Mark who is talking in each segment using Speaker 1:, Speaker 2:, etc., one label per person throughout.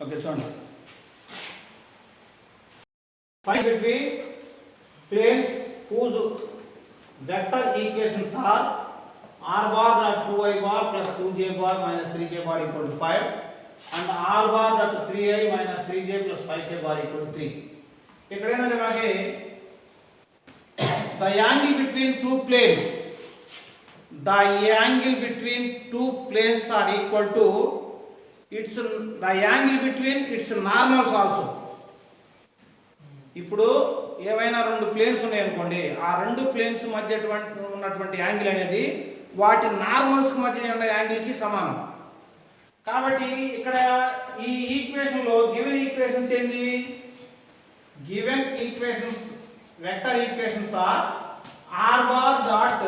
Speaker 1: Okay చూడండి. Find between planes whose vector equations are r bar dot 2i bar plus 2j bar minus 3k bar equal to 5 and r bar dot 3i minus 3j plus 5k bar equal to 3. ఇక్కడ ఏంటంటే మనకి the angle between two planes are equal to the angle between its normals also. ఇప్పుడు ఏవైనా రెండు planes ఉన్నాయనుకోండి, ఆ రెండు planes మధ్య ఉన్నటువంటి యాంగిల్ అనేది వాటి నార్మల్స్ మధ్య ఉన్న యాంగిల్కి సమానం. కాబట్టి ఇక్కడ ఈ ఈక్వేషన్లో గివెన్ ఈక్వేషన్స్ ఏంది? Given equations vector equations are r bar dot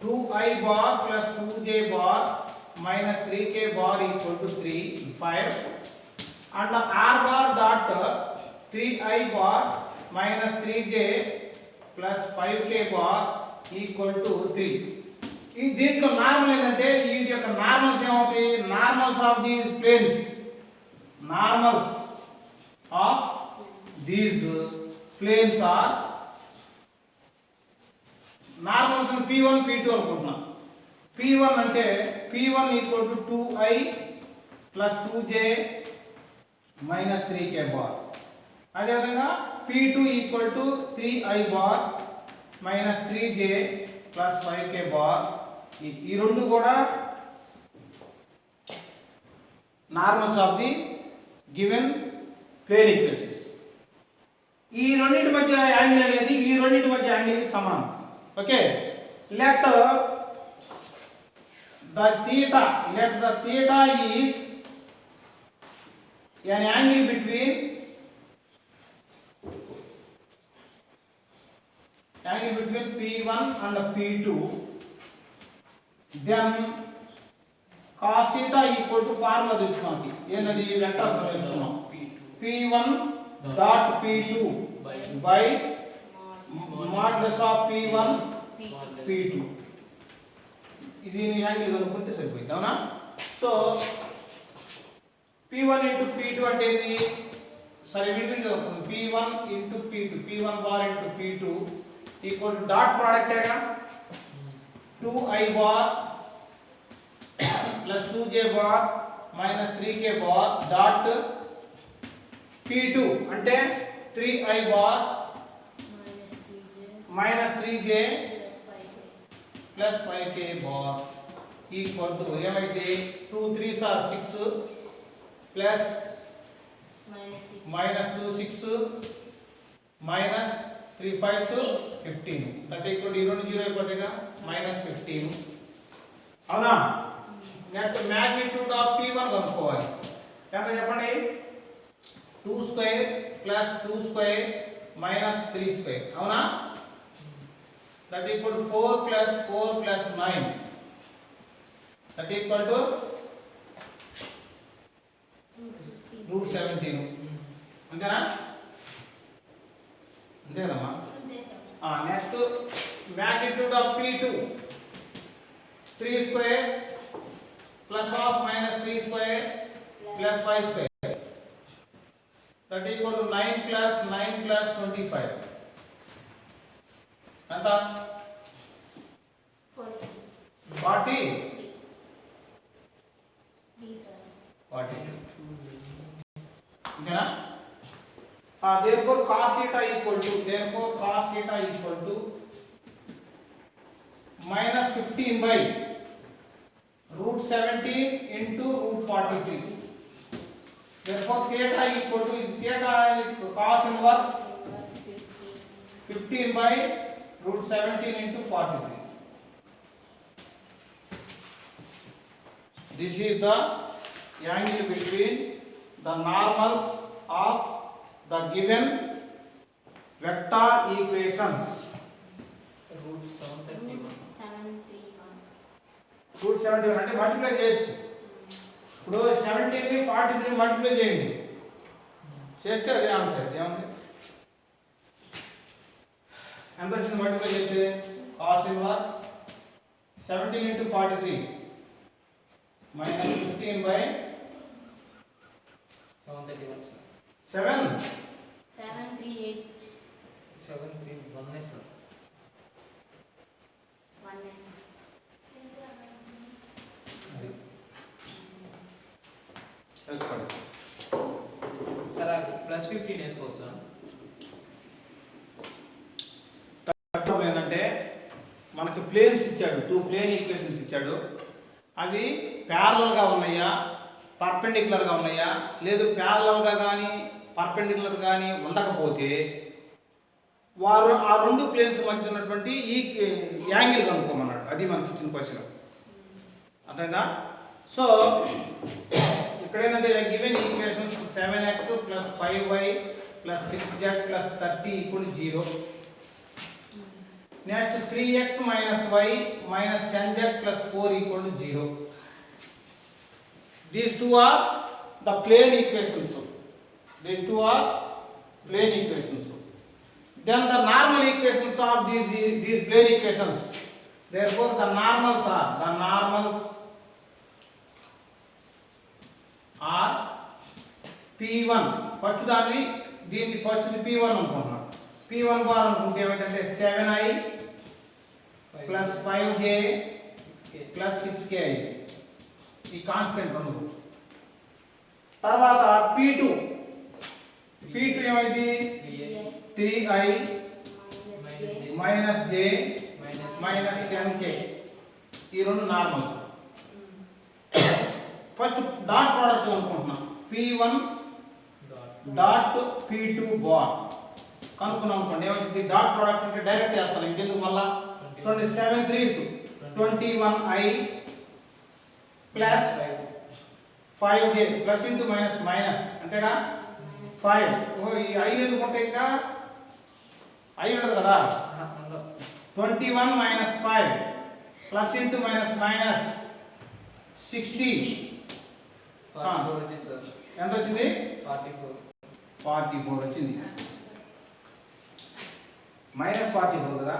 Speaker 1: 2i bar plus 2j bar minus 3k bar equal to 3 5 and r bar dot 3i bar minus 3j plus 5k bar equal to 3. ఈ దీంట్లో normal ఏంటంటే వీటి యొక్క normals ఏమవుతాయి? Normals of these planes, normals of these planes are normals p1 p2 అనుకుంటున్నాం. p1 అంటే p1 equal to 2i plus 2j minus 3k bar. అదేవిధంగా p2 equal to 3i bar minus 3j plus 5k bar. ఈ రెండు కూడా normals of the given plane equations. ఈ రెండింటి మధ్య angle అనేది ఈ రెండింటి మధ్య యాంగిల్కి సమానం. Okay, let the theta is an angle between p1 and p2. Then cos theta equal to formula తెలుసుకున్నాం. ఏంటది? వెక్టర్స్ తెలుసుకున్నాం. p1 dot p2 by modulus of p1 p2. ఇది యాంగిల్ కనుక్కుంటే సరిపోయింది, అవునా? సో p1 into p2 అంటే ఏంది? సరే విడివిడిగా వస్తుంది. p1 into p2, p1 bar into p2 equal to dot product ఏగా 2i bar plus 2j bar minus 3k bar dot p2 అంటే 3i bar minus 3j plus 5k bar equal to ఏమైతే 2 3s are 6 plus minus 2 6 minus 3 5s 15 that equal to 0 అయిపోతేగా minus 15. అవునా? Next magnitude of p1 కనుక్కోవాలి. ఎంత చెప్పండి? 2 square plus 2 square minus 3 square. అవునా? that equal to 4 plus 9 that equal to root 17. అంతేనా? అంతేనమ్మా. Next magnitude of p2 3 square plus of minus 3 square plus 5 square that equal to 9 plus 25. ఎంత? 40. ఓకేనా? therefore cos theta equal to minus 15 by root 17 into root 43. Therefore theta equal to cos inverse 15 by root 17 into 43. This is the angle between the normals of the given vector equations.
Speaker 2: Root 731.
Speaker 1: Root 71 అంటే multiply చేయొచ్చు. ఇప్పుడు 17 ని 43 multiply చేయండి, చేస్తే అదే answer. ఏముంది? ఎంత వచ్చింది మల్టిప్లై చేస్తే? cos inverse 17 into 43 minus 15 by 7
Speaker 3: 7 3 8
Speaker 2: 7 3 1 sir.
Speaker 3: 1 is
Speaker 2: అది
Speaker 1: వేసుకోండి.
Speaker 2: సార్ ప్లస్ 15 వేసుకోవచ్చా?
Speaker 1: ప్రాబ్లం ఏంటంటే మనకి ప్లేన్స్ ఇచ్చాడు, 2 ప్లేన్ ఈక్వేషన్స్ ఇచ్చాడు. అవి ప్యారలల్గా ఉన్నాయా, పర్పెండిక్యులర్గా ఉన్నాయా, లేదు ప్యారలల్గా కానీ పర్పెండిక్యులర్ కానీ ఉండకపోతే వారు ఆ రెండు ప్లేన్స్ మధ్య ఉన్నటువంటి ఈ యాంగిల్ కనుక్కోమన్నాడు. అది మనకి ఇచ్చిన క్వశ్చన్. అర్థమైందా? సో ఇక్కడ ఏంటంటే given equations 7x + 5y + 6z + 30 = 0. Next 3x - y - 10z + 4 = 0. These two are the plane equations. These two are plane equations. Then the normal equations of these plane equations. Therefore the normals are P1. First దాన్ని దీన్ని first P1 అనుకుంటున్నాం. P1 bar అనుకుంటే ఏమిటంటే 7i + 5j
Speaker 2: 6k
Speaker 1: + 6k ఈ constant రెండు. తర్వాత P2 ఏమైంది? 3i - j - 10k. ఈ రెండు నార్మల్స్. ఫస్ట్ డాట్ ప్రోడక్ట్ అనుకుంటున్నాం. P1 డాట్ P2 బార్ కనుక్కున్నాం అనుకోండి. ఏమవుతుంది? డాట్ ప్రోడక్ట్ అంటే డైరెక్ట్ చేస్తాను, ఇంకెందుకు మళ్ళా. చూడండి 7 3s 21i plus 5j plus into minus minus అంతేగా 5. ఓ ఈ i ఎందుకుంటే ఇంకా i ఉండదు కదా. 21 - 5 ప్లస్ ఇంటూ మైనస్ మైనస్ 60.
Speaker 2: 44 వచ్చింది సార్.
Speaker 1: ఎంత వచ్చింది?
Speaker 2: 44
Speaker 1: వచ్చింది. -44 కదా.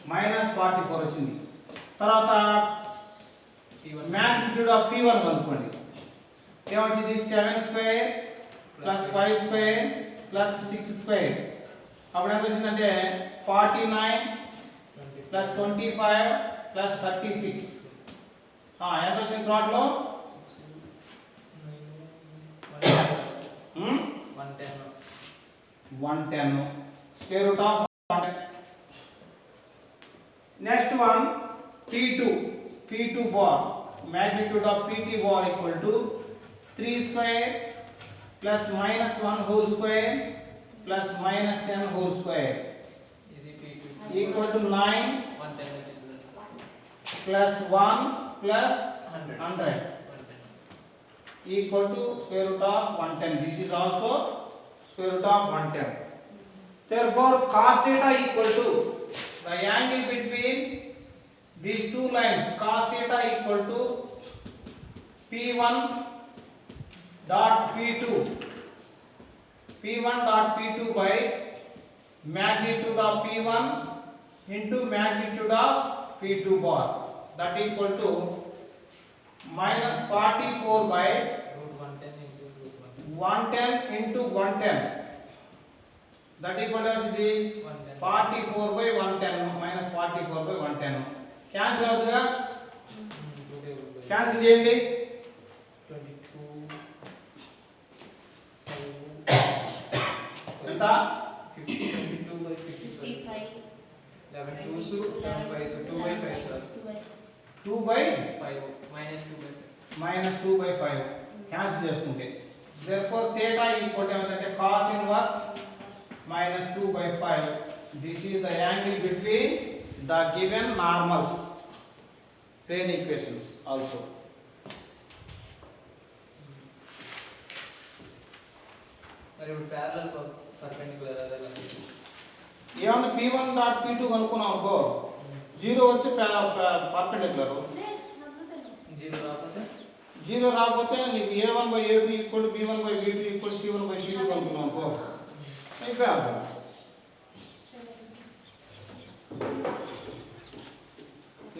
Speaker 1: -44 వచ్చింది. తర్వాత మ్యాగ్నిట్యూడ్ ఆఫ్ P1 కనుక్కోండి. ఏమొచ్చింది? 7² + 5² + 6². అప్పుడు ఎంత వచ్చిందంటే 49 + 25 + 36. ఎంత వచ్చింది total? 110. Square root of 110. Next one P2 bar. Magnitude of PT bar equal to 3² + -1 whole square + -10 whole square
Speaker 2: ఇది P2
Speaker 1: equal to 9
Speaker 2: 110 వచ్చింది
Speaker 1: plus 1 plus
Speaker 2: 100
Speaker 1: 100 equal to square root of 110. This is also square root of 110. Therefore cos theta equal to the angle between these two lines. Cos theta equal to P1 dot P2 by magnitude of P1 into magnitude of P2 bar, that equal to -44 by
Speaker 2: √110
Speaker 1: 110 into
Speaker 2: into √110
Speaker 1: 110, that equal to 44 by 110 -44 by 110. Cancel అవుతుందా? Cancel చేయండి.
Speaker 2: 22
Speaker 1: ఎంత?
Speaker 2: 52 by 55 11 2s 11 5s 2 by 5 sir
Speaker 1: 2 by
Speaker 2: 5 -2 by
Speaker 1: 2 by 5 cancel చేసుకుంటే therefore theta equal to ఏమంటే cos inverse -2 by 5. This is the angle between the given normals, plane equations also.
Speaker 2: మరి ఇప్పుడు parallel perpendicular అలా
Speaker 1: ఏమన్నా P1 dot P2 కనుక్కున్నాం అనుకో, 0 వచ్చి perpendicular,
Speaker 2: 0 రాకపోతే
Speaker 1: 0 రాకపోతే నీకు A1 by A2 equal to B1 by B2 equal to C1 by C2 కనుక్కున్నాం అనుకో అయిపోయారు.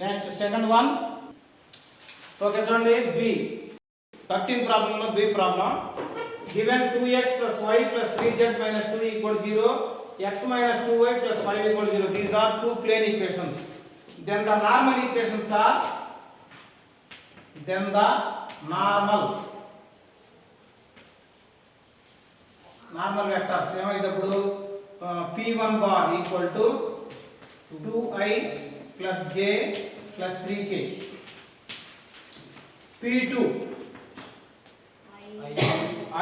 Speaker 1: Next second one. ఓకే చూడండి B 13 ప్రాబ్లంలో B problem. given 2x plus y plus 3z minus 2 equal 0, x minus 2y plus 5 equal 0. These are two plane equations. Then the normal equations are, then the normal vectors ఏమైనప్పుడు p1 bar equal to 2i plus j plus 3k, p2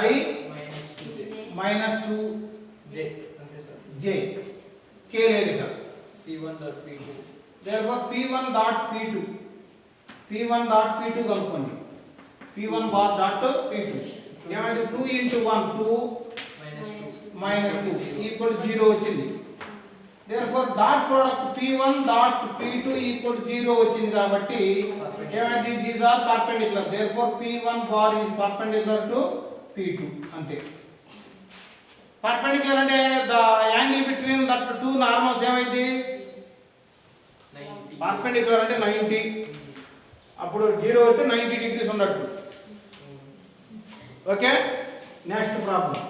Speaker 1: I
Speaker 2: minus 2j
Speaker 1: minus 2
Speaker 2: j అంతే sir
Speaker 1: j k లేదు ఇక్కడ.
Speaker 2: p1 dot p2
Speaker 1: therefore p1 dot p2 కనుక్కోండి. p1 bar dot p2 ఏమైంది 2 into 1 2 minus 2 equal 0 వచ్చింది. therefore dot product p1 dot p2 equal 0 వచ్చింది కాబట్టి ఏమైంది these are perpendicular. therefore p1 bar is perpendicular to p2 అంతే. perpendicular అంటే the angle between that two normals ఏమైంది
Speaker 2: 90
Speaker 1: perpendicular అంటే 90, అప్పుడు 0 అయితే 90 degrees ఉన్నట్టు. Okay, next problem,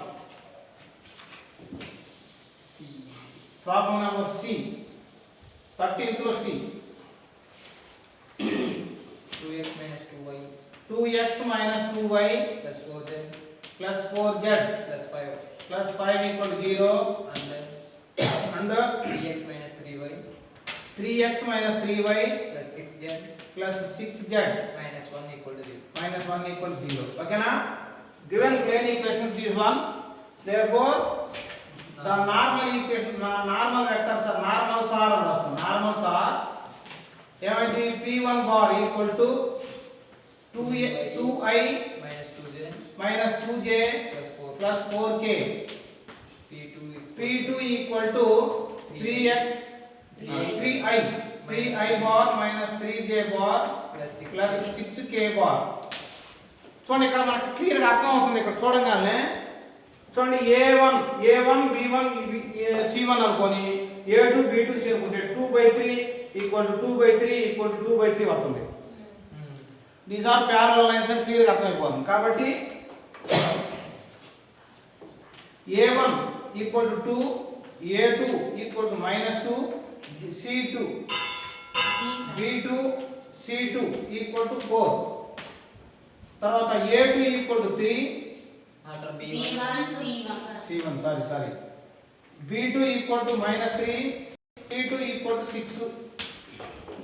Speaker 1: problem number C 13th లో C
Speaker 2: 2x minus 2y
Speaker 1: 2x minus 2y
Speaker 2: plus 4z
Speaker 1: plus 4z
Speaker 2: plus 5
Speaker 1: plus 5 equal to 0
Speaker 2: and then
Speaker 1: under
Speaker 2: 3x minus 3y
Speaker 1: 3x minus 3y
Speaker 2: plus 6z
Speaker 1: plus 6z
Speaker 2: minus 1 equal to 0.
Speaker 1: minus 1 equal to 0. Okay na? Given plane equations this one, therefore the normal equation, normal vectors are normals are ఏమైంది p1 bar equal to 2i
Speaker 2: minus 2j
Speaker 1: minus 2j
Speaker 2: plus 4
Speaker 1: plus 4k,
Speaker 2: p2
Speaker 1: equal to 3x 3i bar minus 3j bar
Speaker 2: plus 6
Speaker 1: plus 6k bar. చూడండి ఇక్కడ మనకి క్లియర్గా అర్థం అవుతుంది. ఇక్కడ చూడగానే చూడండి a1 b1 c1 అనుకొని a2 b2 c అనుకుంటే 2/3 equal to 2/3 equal to 2/3 వస్తుంది. దీస్ ఆర్ ప్యారలల్ లైన్స్ అని క్లియర్గా అర్థమైపోతుంది. కాబట్టి a1 equal to 2, a2 equal to minus 2, c2 b2 c2 equal to 4, తర్వాత a2 equal to 3,
Speaker 2: after
Speaker 3: B1 C1
Speaker 1: sorry b2 equal to minus 3, c2 equal to 6.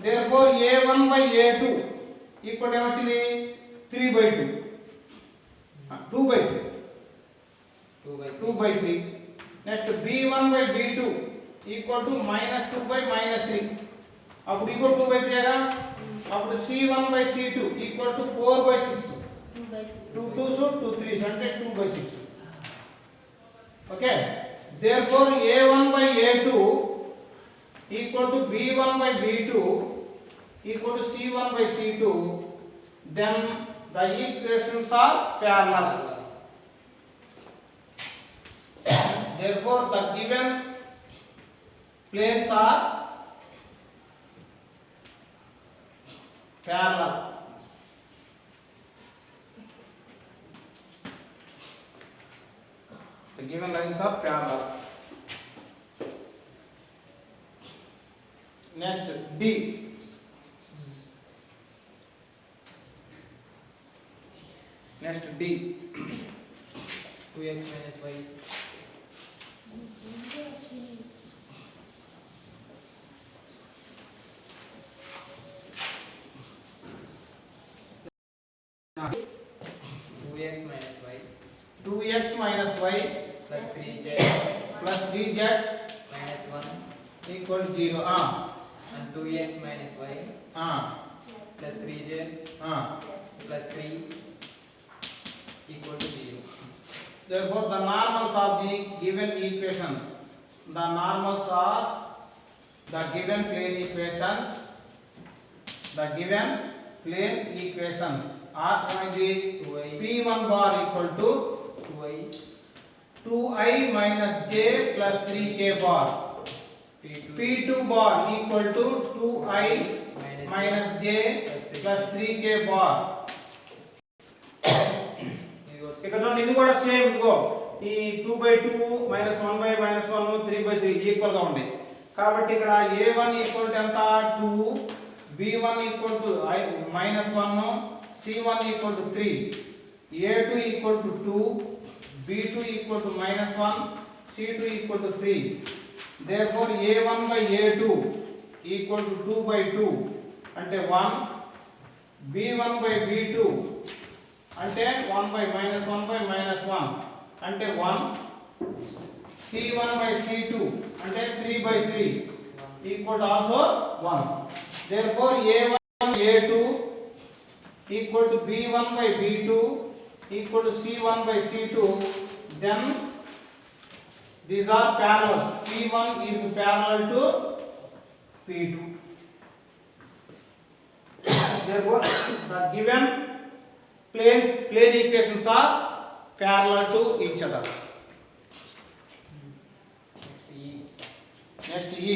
Speaker 1: therefore a1 by a2 equal to ఏమొచ్చింది 3/2 2/3. next b1 by b2 equal to minus 2 by minus 3, అప్పుడు equal 2/3 ఏరా. అప్పుడు c1 by c2 equal to 4/6, 2 2s 2 3s అంటే 2/6. okay, therefore a1 by a2 equal to b1 by b2 equal to c1 by c2, then the equations are parallel. therefore the given planes are parallel. The given lines are parallel. Next D. Next D.
Speaker 2: 2x minus y 2x minus y
Speaker 1: 2x minus y
Speaker 2: plus 3z
Speaker 1: plus 3z
Speaker 2: minus 1
Speaker 1: equal to 0.
Speaker 2: and 2x minus y plus 3z plus 3 equal to 0.
Speaker 1: Therefore, the normals of the given equation, the normals of the given plane equations, are p1 bar equal to 2i minus j plus 3k bar, p2 bar equal to 2i minus j plus 3k bar.
Speaker 2: reverse.
Speaker 1: ఇక్కడ చూడండి ఇది కూడా same ఇదిగో ఈ 2/2 -1/-1 3/3 equal గా ఉంది కాబట్టి ఇక్కడ a1 ఈక్వల్ టు ఎంత 2 b1 equal to -1 c1 equal to 3 a2 equal to 2 b2 equal to -1 c2 equal to 3 therefore a1/a2 equal to 2/2 అంటే 1 b1/b2 అంటే 1/-1/-1 అంటే 1 c1/c2 అంటే 3/3 equal to also 1 therefore a1 a2 equal to b1/b2 equal to c1/c2 then these are parallels p1 is parallel to p2 therefore the given plane equations are parallel to each other.
Speaker 2: Next E.
Speaker 1: Next E.